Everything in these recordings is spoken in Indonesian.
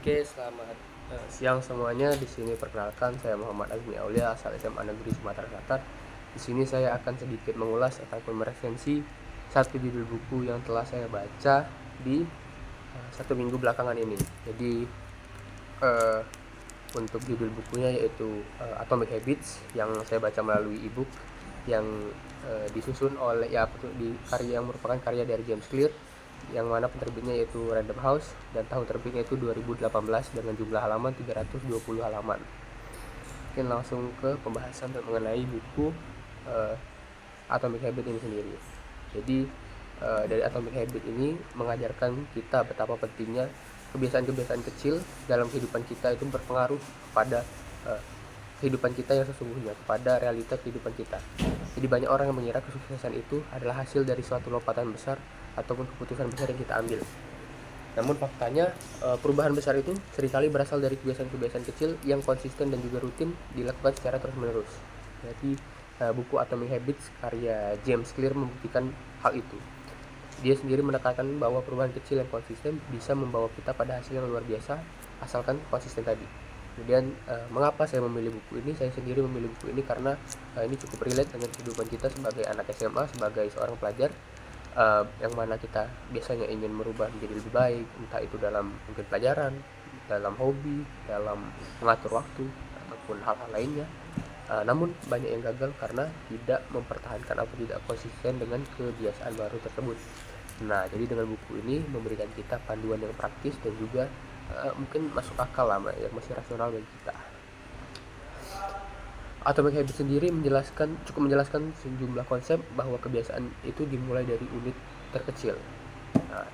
Oke, selamat siang semuanya. Di sini perkenalkan, saya Muhammad Azmi Aulia, asal SMA Negeri Sumatera Selatan. Di sini saya akan sedikit mengulas ataupun meresensi satu judul buku yang telah saya baca di 1 minggu belakangan ini. Jadi eh, untuk judul bukunya yaitu Atomic Habits yang saya baca melalui ebook yang disusun oleh di karya yang merupakan karya dari James Clear, yang mana penerbitnya yaitu Random House dan tahun terbitnya itu 2018 dengan jumlah halaman 320 halaman. Mungkin langsung ke pembahasan mengenai buku uh, Atomic Habit ini sendiri. Jadi dari Atomic Habit ini mengajarkan kita betapa pentingnya kebiasaan-kebiasaan kecil dalam kehidupan kita itu berpengaruh pada uh, kehidupan kita yang sesungguhnya, kepada realita kehidupan kita. Jadi banyak orang yang mengira kesuksesan itu adalah hasil dari suatu lompatan besar ataupun keputusan besar yang kita ambil. Namun faktanya perubahan besar itu seringkali berasal dari kebiasaan-kebiasaan kecil yang konsisten dan juga rutin dilakukan secara terus-menerus. Jadi buku Atomic Habits karya James Clear membuktikan hal itu. Dia sendiri menekankan bahwa perubahan kecil yang konsisten bisa membawa kita pada hasil yang luar biasa asalkan konsisten tadi. Kemudian mengapa saya memilih buku ini? Saya sendiri memilih buku ini karena ini cukup relate dengan kehidupan kita sebagai anak SMA, sebagai seorang pelajar, yang mana kita biasanya ingin merubah menjadi lebih baik, entah itu dalam mungkin pelajaran, dalam hobi, dalam mengatur waktu, ataupun hal-hal lainnya. Namun banyak yang gagal karena tidak mempertahankan atau tidak konsisten dengan kebiasaan baru tersebut. Nah, jadi dengan buku ini memberikan kita panduan yang praktis dan juga mungkin masuk akal lah, yang masih rasional bagi kita. Atomic Habits sendiri cukup menjelaskan sejumlah konsep bahwa kebiasaan itu dimulai dari unit terkecil. Nah,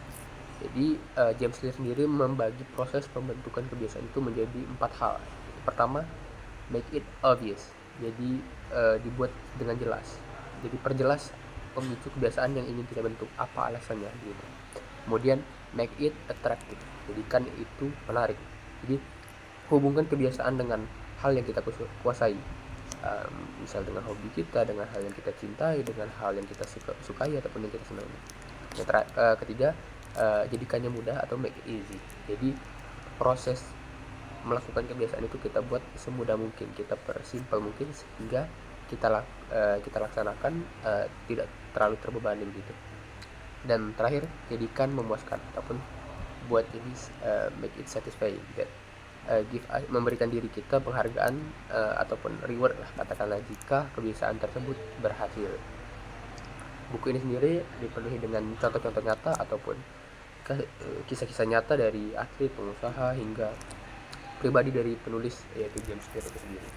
jadi James Clear sendiri membagi proses pembentukan kebiasaan itu menjadi 4 hal. Pertama, make it obvious. Jadi dibuat dengan jelas. Jadi perjelas pemicu kebiasaan yang ingin kita bentuk, apa alasannya gitu. Kemudian make it attractive. Jadikan itu menarik. Jadi hubungkan kebiasaan dengan hal yang kita kuasai. Misal dengan hobi kita, dengan hal yang kita cintai, dengan hal yang kita sukai ataupun yang kita senangi. Yang ketiga, jadikannya mudah atau make it easy. Jadi proses melakukan kebiasaan itu kita buat semudah mungkin, kita persimpel mungkin sehingga kita laksanakan tidak terlalu terbebani gitu. Dan terakhir, jadikan memuaskan ataupun buat jadi make it satisfying. Memberikan diri kita penghargaan ataupun reward lah katakanlah jika kebiasaan tersebut berhasil. Buku ini sendiri dipenuhi dengan contoh-contoh nyata ataupun kisah-kisah nyata dari atlet, pengusaha hingga pribadi dari penulis yaitu James Clear itu sendiri.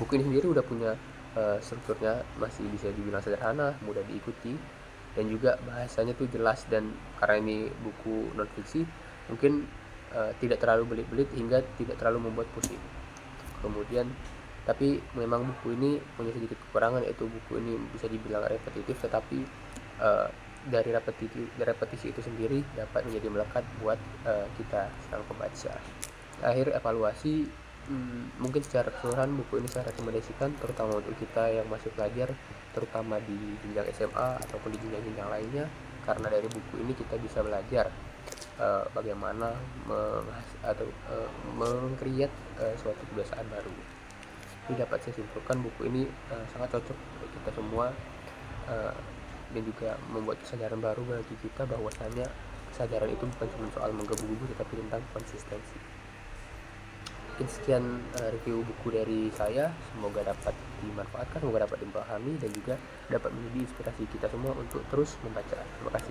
Buku ini sendiri udah punya strukturnya masih bisa dibilang sederhana, mudah diikuti, dan juga bahasanya tuh jelas, dan karena ini buku non fiksi mungkin tidak terlalu belit-belit hingga tidak terlalu membuat pusing. Kemudian tapi memang buku ini punya sedikit kekurangan, yaitu buku ini bisa dibilang repetitif, tetapi dari repetisi itu sendiri dapat menjadi melekat buat kita sang pembaca. Akhir evaluasi, mungkin secara keseluruhan buku ini saya rekomendasikan terutama untuk kita yang masih pelajar, terutama di jenjang SMA ataupun di jenjang-jenjang lainnya, karena dari buku ini kita bisa belajar bagaimana meng-create suatu kebiasaan baru. Jadi dapat saya simpulkan buku ini sangat cocok untuk kita semua, dan juga membuat kesadaran baru bagi kita bahwasanya kesadaran itu bukan cuma soal menggebu-gebu tetapi tentang konsistensi. Mungkin sekian review buku dari saya, semoga dapat dimanfaatkan, semoga dapat dipahami dan juga dapat menjadi inspirasi kita semua untuk terus membaca. Terima kasih.